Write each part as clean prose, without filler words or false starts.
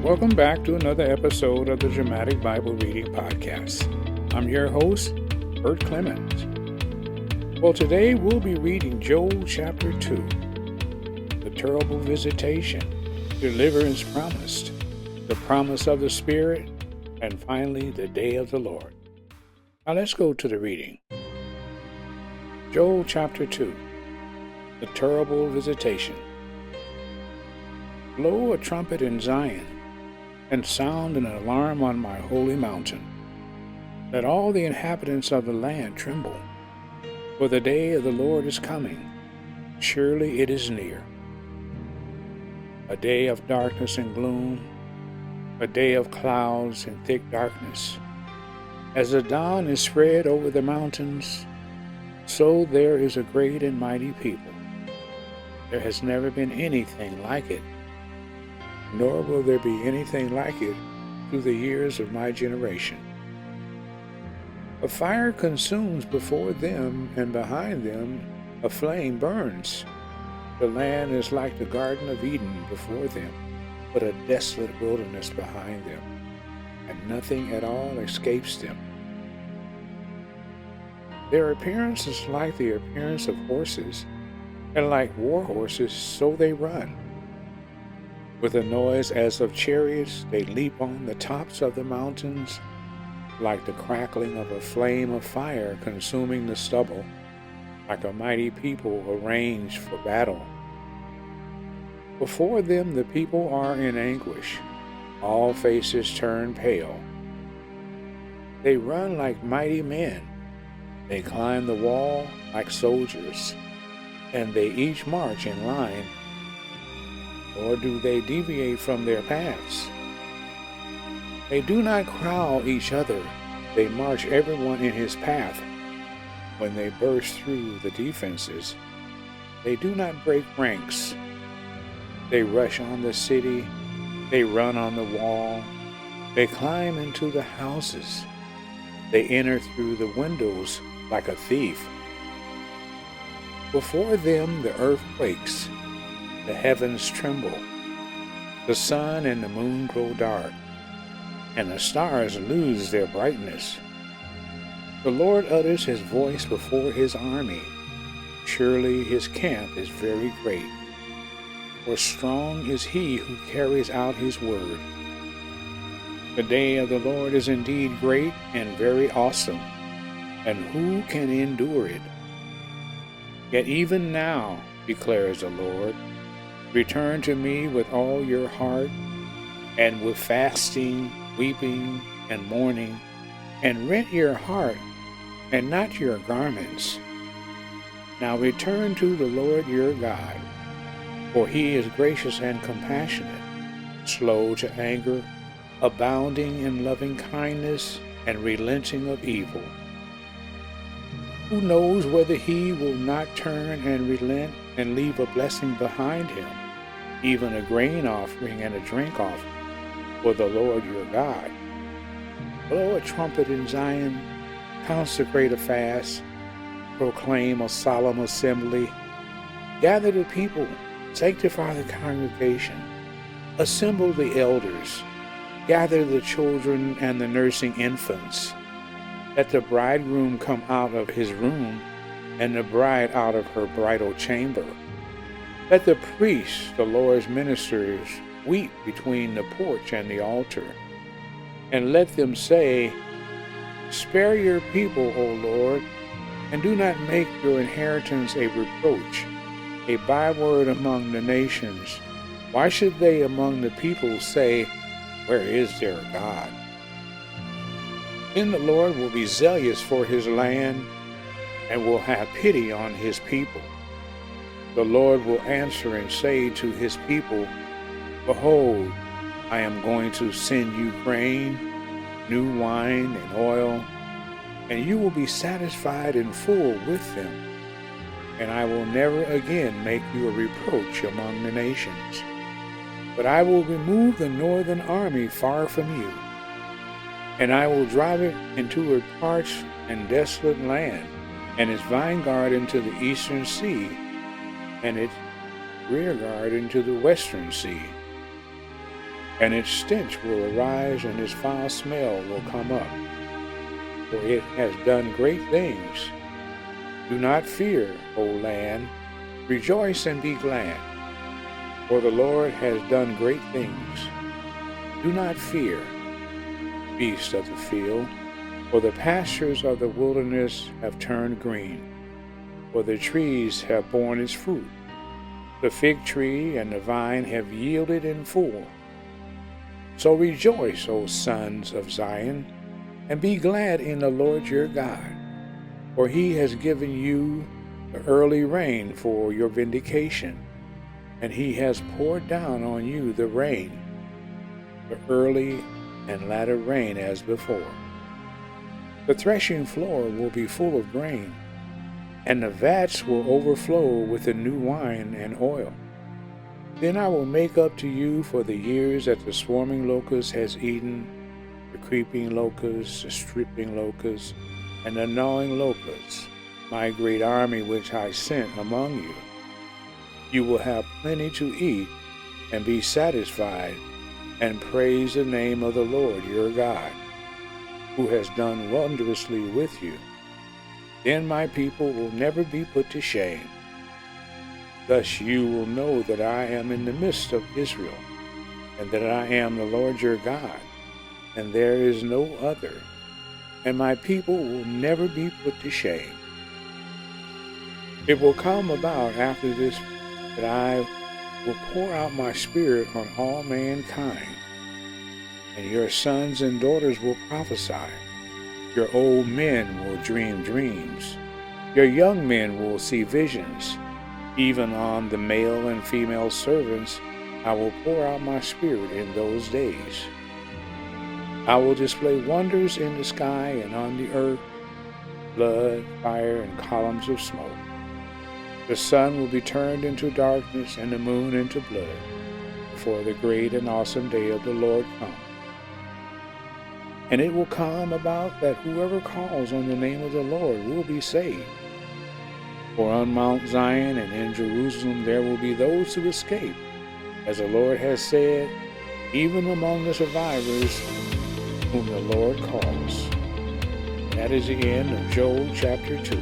Welcome back to another episode of the Dramatic Bible Reading Podcast. I'm your host, Bert Clemens. Well, today we'll be reading Joel chapter 2, the terrible visitation, deliverance promised, the promise of the Spirit, and finally the day of the Lord. Now let's go to the reading. Joel chapter 2, the terrible visitation. Blow a trumpet in Zion, and sound an alarm on my holy mountain. Let all the inhabitants of the land tremble, for the day of the Lord is coming. Surely it is near. A day of darkness and gloom, a day of clouds and thick darkness. As the dawn is spread over the mountains, so there is a great and mighty people. There has never been anything like it, nor will there be anything like it through the years of my generation. A fire consumes before them, and behind them a flame burns. The land is like the Garden of Eden before them, but a desolate wilderness behind them, and nothing at all escapes them. Their appearance is like the appearance of horses, and like war horses, so they run. With a noise as of chariots, they leap on the tops of the mountains, like the crackling of a flame of fire consuming the stubble, like a mighty people arranged for battle. Before them the people are in anguish, all faces turn pale. They run like mighty men, they climb the wall like soldiers, and they each march in line, nor do they deviate from their paths. They do not crowd each other, they march everyone in his path. When they burst through the defenses, they do not break ranks. They rush on the city, they run on the wall, they climb into the houses, they enter through the windows like a thief. Before them the earth quakes, the heavens tremble, the sun and the moon grow dark, and the stars lose their brightness. The Lord utters his voice before his army. Surely his camp is very great, for strong is he who carries out his word. The day of the Lord is indeed great and very awesome, and who can endure it? Yet even now, declares the Lord, return to me with all your heart, and with fasting, weeping, and mourning, and rent your heart, and not your garments. Now return to the Lord your God, for he is gracious and compassionate, slow to anger, abounding in loving kindness, and relenting of evil. Who knows whether he will not turn and relent and leave a blessing behind him, even a grain offering and a drink offering for the Lord your God? Blow a trumpet in Zion, consecrate a fast, proclaim a solemn assembly, gather the people, sanctify the congregation, assemble the elders, gather the children and the nursing infants. Let the bridegroom come out of his room, and the bride out of her bridal chamber. Let the priests, the Lord's ministers, weep between the porch and the altar, and let them say, Spare your people, O Lord, and do not make your inheritance a reproach, a byword among the nations. Why should they among the people say, Where is their God? Then the Lord will be zealous for his land, and will have pity on his people. The Lord will answer and say to his people, Behold, I am going to send you grain, new wine, and oil, and you will be satisfied and full with them. And I will never again make you a reproach among the nations. But I will remove the northern army far from you, and I will drive it into a parched and desolate land, and its vineyard into the eastern sea, and its rearguard into the western sea. and its stench will arise, and its foul smell will come up, for it has done great things. Do not fear, O land, rejoice and be glad, for the Lord has done great things. Do not fear, beasts of the field, for the pastures of the wilderness have turned green, for the trees have borne its fruit. The fig tree and the vine have yielded in full. So rejoice, O sons of Zion, and be glad in the Lord your God, for he has given you the early rain for your vindication, and he has poured down on you the rain, the early and latter rain as before. The threshing floor will be full of grain, and the vats will overflow with the new wine and oil. Then I will make up to you for the years that the swarming locust has eaten, the creeping locust, the stripping locust, and the gnawing locust, my great army which I sent among you. You will have plenty to eat and be satisfied, and praise the name of the Lord your God, who has done wondrously with you. Then my people will never be put to shame. Thus you will know that I am in the midst of Israel, and that I am the Lord your God, and there is no other, and my people will never be put to shame. It will come about after this that I will pour out my spirit on all mankind, and your sons and daughters will prophesy. Your old men will dream dreams. Your young men will see visions. Even on the male and female servants I will pour out my spirit in those days. I will display wonders in the sky and on the earth, blood, fire, and columns of smoke. The sun will be turned into darkness and the moon into blood, before the great and awesome day of the Lord comes. And it will come about that whoever calls on the name of the Lord will be saved. For on Mount Zion and in Jerusalem there will be those who escape, as the Lord has said, even among the survivors whom the Lord calls. That is the end of Joel chapter 2.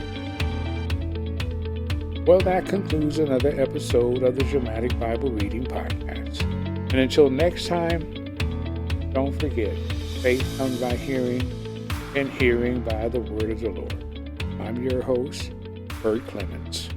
Well, that concludes another episode of the Dramatic Bible Reading Podcast. And until next time, don't forget, faith comes by hearing, and hearing by the word of the Lord. I'm your host, Bert Clements.